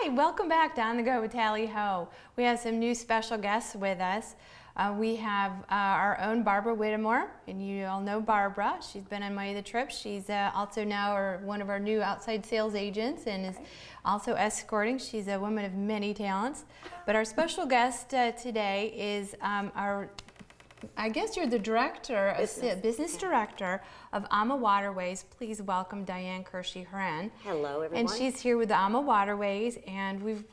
Hi, welcome back to On the Go with Tally Ho. We have some new special guests with us. We have our own Barbara Whittemore, and you all know Barbara. She's been on many of the trips. She's also now one of our new outside sales agents and is also escorting. She's a woman of many talents. But our special guest today is I guess you're the director, business director of Waterways. Please welcome Diane Kershey-Horan. Hello, everyone. And she's here with the Waterways, and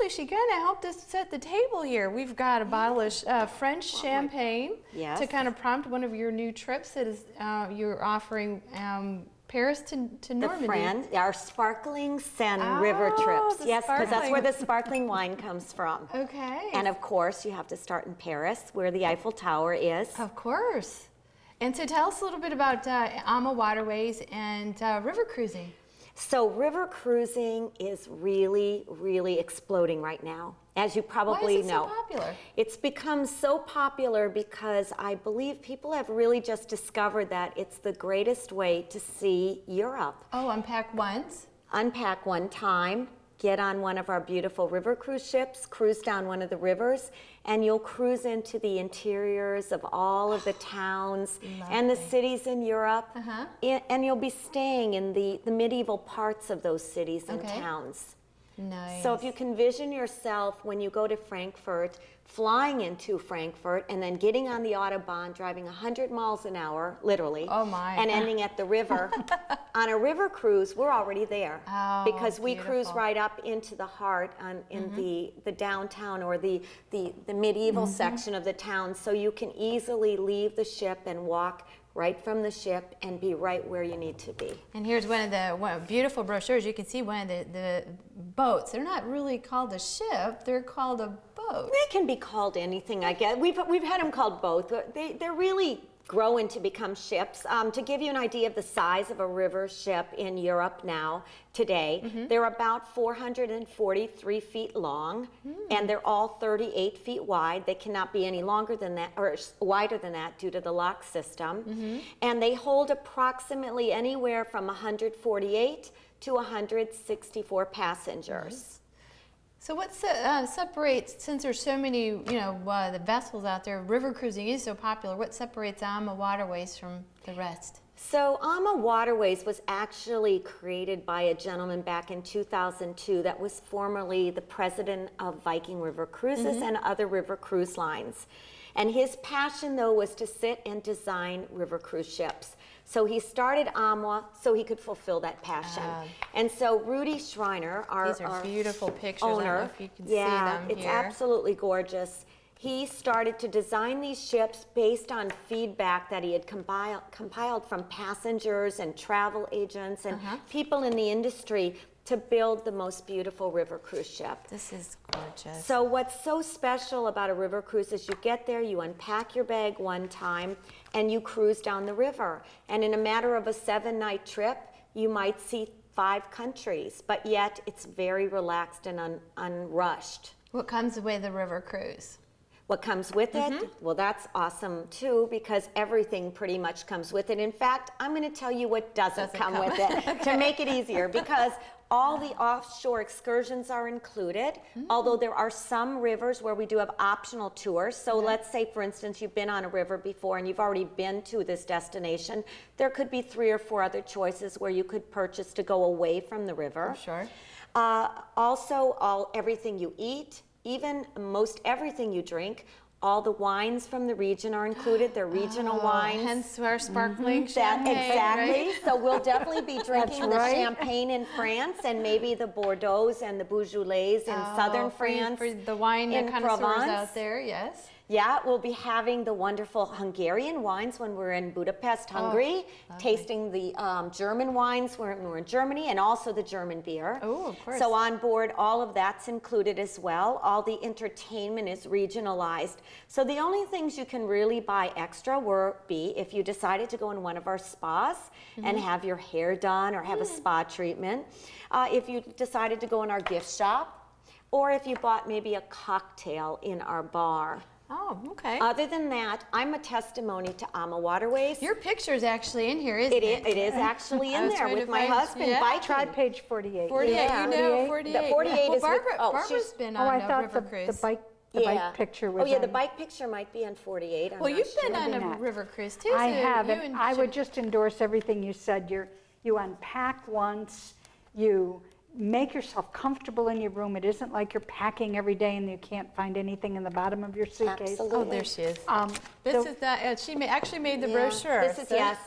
she kind of helped us set the table here. We've got a bottle of French champagne to kind of prompt one of your new trips that is you're offering Paris to Normandy. Our sparkling Seine river trips. Yes, because that's where the sparkling wine comes from. Okay. And of course, you have to start in Paris, where the Eiffel Tower is. Of course. And so tell us a little bit about Waterways and river cruising. So river cruising is really, really exploding right now, as you probably know. Why is it so popular? It's become so popular because I believe people have really just discovered that it's the greatest way to see Europe. Oh, unpack once? Unpack one time, get on one of our beautiful river cruise ships, cruise down one of the rivers, and you'll cruise into the interiors of all of the towns and the cities in Europe, and you'll be staying in the medieval parts of those cities and towns. Nice. So if you can vision yourself when you go to Frankfurt, flying into Frankfurt and then getting on the Autobahn, driving 100 miles an hour, literally, and ending at the river. On a river cruise, we're already there because we cruise right up into the heart in the downtown or the medieval section of the town, so you can easily leave the ship and walk right from the ship and be right where you need to be. And here's one of the beautiful brochures. You can see one of the boats. They're not really called a ship, they're called a boat. They can be called anything, I guess. We've had them called both. They're really growing to become ships. To give you an idea of the size of a river ship in Europe now, today, they're about 443 feet long, and they're all 38 feet wide. They cannot be any longer than that, or wider than that due to the lock system. And they hold approximately anywhere from 148 to 164 passengers. So what separates, since there's so many, the vessels out there, river cruising is so popular, what separates Waterways from the rest? So Waterways was actually created by a gentleman back in 2002 that was formerly the president of Viking River Cruises and other river cruise lines. And his passion, though, was to sit and design river cruise ships. So he started so he could fulfill that passion. And so Rudy Schreiner, these are beautiful pictures. owner, I don't know if you can see them it's here. Absolutely gorgeous. He started to design these ships based on feedback that he had compiled from passengers and travel agents and people in the industry to build the most beautiful river cruise ship. This is gorgeous. So what's so special about a river cruise is you get there, you unpack your bag one time, and you cruise down the river. And in a matter of a 7-night trip, you might see 5 countries, but yet it's very relaxed and unrushed. What comes with a river cruise? What comes with it? Well, that's awesome too, because everything pretty much comes with it. In fact, I'm going to tell you what doesn't come with it to make it easier, because all the offshore excursions are included, although there are some rivers where we do have optional tours. So let's say, for instance, you've been on a river before and you've already been to this destination. There could be 3 or 4 other choices where you could purchase to go away from the river. Oh, sure. Also, everything you eat, even most everything you drink, all the wines from the region are included. They're regional wines. Hence our sparkling champagne. Exactly. Right? So we'll definitely be drinking the champagne in France and maybe the Bordeaux and the Beaujolais in southern France. For the wine connoisseurs out there, yes. Yeah, we'll be having the wonderful Hungarian wines when we're in Budapest, Hungary, tasting the German wines when we're in Germany, and also the German beer. Oh, of course. So on board, all of that's included as well. All the entertainment is regionalized. So the only things you can really buy extra would be if you decided to go in one of our spas and have your hair done or have a spa treatment. If you decided to go in our gift shop, or if you bought maybe a cocktail in our bar. Oh, okay. Other than that, I'm a testimony to AMA Waterways. Your picture's actually in here, isn't it? It is actually I in was there trying with to my find- husband yeah. biking. Try page 48. 48, Yeah. you know, 48. The 48 well, is Barbara, with, oh, Barbara's she's- been Oh, on I a thought river the cruise. bike picture was Oh yeah, the on- bike picture might be on 48. I'm Well, not you've sure. been on a Maybe not. river cruise too. I so have, you and I would just endorse everything you said. You unpack once, you make yourself comfortable in your room. It isn't like you're packing every day and you can't find anything in the bottom of your suitcase. Absolutely. Oh, there she is. This This is that. She actually made the Yeah, brochure. This is, so- yes.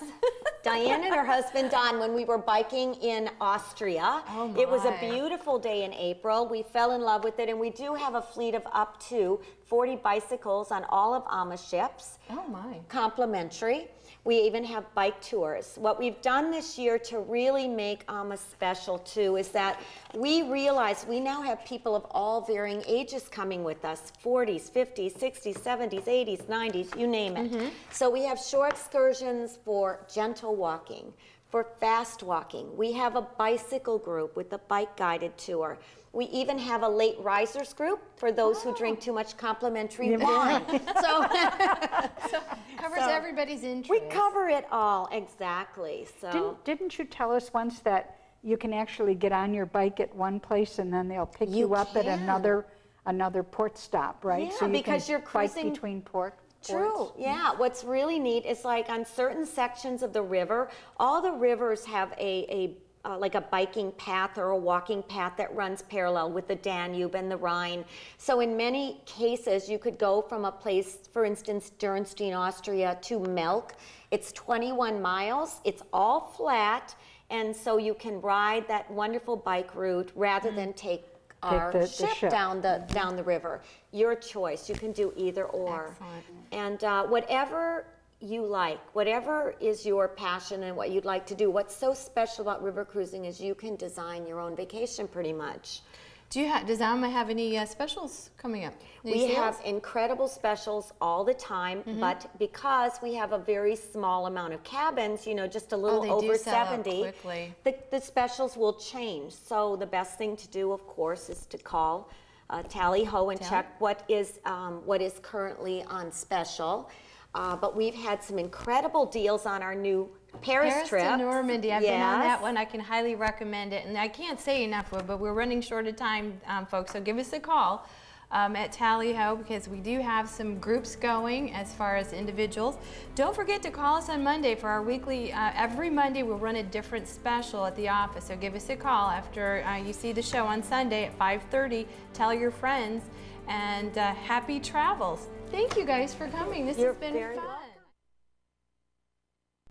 Diane and her husband Don, when we were biking in Austria, Oh, it was a my. beautiful day in April. We fell in love with it, and we do have a fleet of up to 40 bicycles on all of AMA's ships. Oh my. Complimentary. We even have bike tours. What we've done this year to really make AMA special too is that we realize we now have people of all varying ages coming with us, 40s, 50s, 60s, 70s, 80s, 90s, you name it. So we have short excursions for gentle walking, for fast walking. We have a bicycle group with a bike guided tour. We even have a late risers group for those who drink too much complimentary wine. So Covers everybody's interest. we cover it all, exactly. So Didn't you tell us once that you can actually get on your bike at one place and then they'll pick You you up at can. another port stop, right? Yeah, So you because can you're bike cruising- between ports. True, yeah. What's really neat is like on certain sections of the river, all the rivers have like a biking path or a walking path that runs parallel with the Danube and the Rhine. So in many cases, you could go from a place, for instance, Dürnstein, Austria, to Melk. It's 21 miles. It's all flat, and so you can ride that wonderful bike route rather than take our the ship ship. down the river. Your choice. You can do either or. Excellent. And whatever you like, whatever is your passion and what you'd like to do, what's so special about river cruising is you can design your own vacation pretty much. Does AMA have any specials coming up? Any We sales? have incredible specials all the time, but because we have a very small amount of cabins, you know, just a little they do over sell out 70, quickly. the specials will change. So the best thing to do, of course, is to call Tally Ho and check what is currently on special. But we've had some incredible deals on our new Paris trip. to Normandy. I've been on that Yes. one. I can highly recommend it. And I can't say enough of it, but we're running short of time, folks. So give us a call at Tally Ho because we do have some groups going as far as individuals. Don't forget to call us on Monday for our weekly, every Monday we'll run a different special at the office. So give us a call after you see the show on Sunday at 5:30. Tell your friends and happy travels. Thank you guys for coming. This You're has been very fun. welcome.